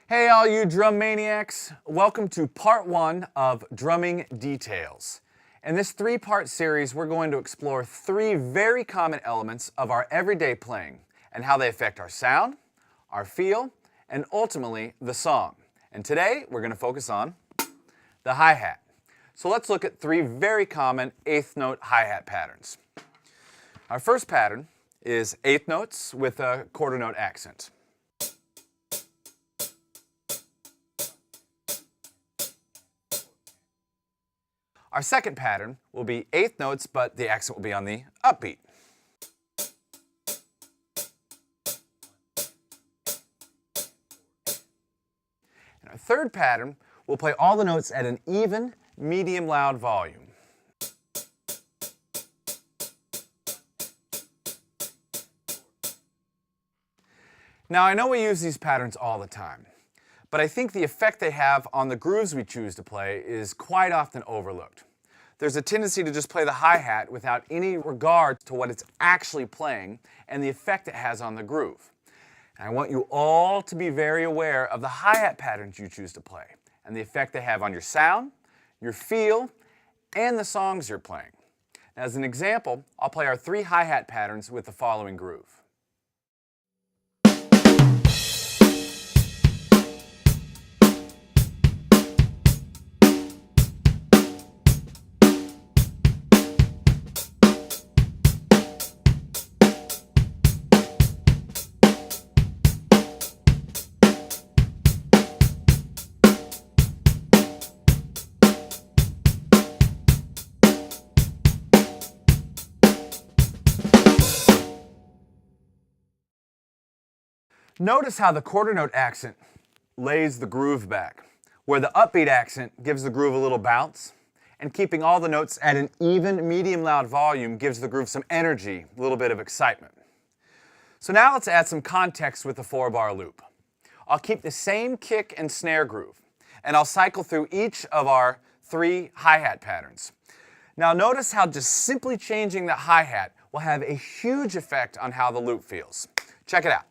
Hey all you drum maniacs, welcome to part one of Drumming Details. In this three-part series we're going to explore three very common elements of our everyday playing and how they affect our sound, our feel, and ultimately the song. And today we're going to focus on the hi-hat. So let's look at three very common eighth note hi-hat patterns. Our first pattern is eighth notes with a quarter note accent. Our second pattern will be eighth notes, but the accent will be on the upbeat. And our third pattern will play all the notes at an even, medium loud volume. Now I know we use these patterns all the time, but I think the effect they have on the grooves we choose to play is quite often overlooked. There's a tendency to just play the hi-hat without any regard to what it's actually playing and the effect it has on the groove. And I want you all to be very aware of the hi-hat patterns you choose to play and the effect they have on your sound, your feel, and the songs you're playing. As an example, I'll play our three hi-hat patterns with the following groove. Notice how the quarter note accent lays the groove back, where the upbeat accent gives the groove a little bounce, and keeping all the notes at an even, medium loud volume gives the groove some energy, a little bit of excitement. So now let's add some context with the 4-bar loop. I'll keep the same kick and snare groove, and I'll cycle through each of our three hi-hat patterns. Now notice how just simply changing the hi-hat will have a huge effect on how the loop feels. Check it out.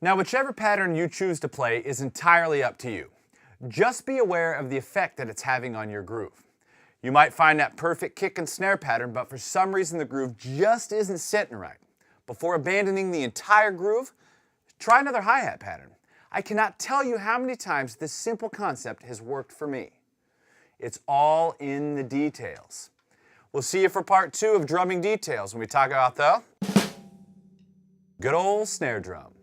Now, whichever pattern you choose to play is entirely up to you. Just be aware of the effect that it's having on your groove. You might find that perfect kick and snare pattern, but for some reason the groove just isn't sitting right. Before abandoning the entire groove, try another hi-hat pattern. I cannot tell you how many times this simple concept has worked for me. It's all in the details. We'll see you for part two of Drumming Details when we talk about the good old snare drum.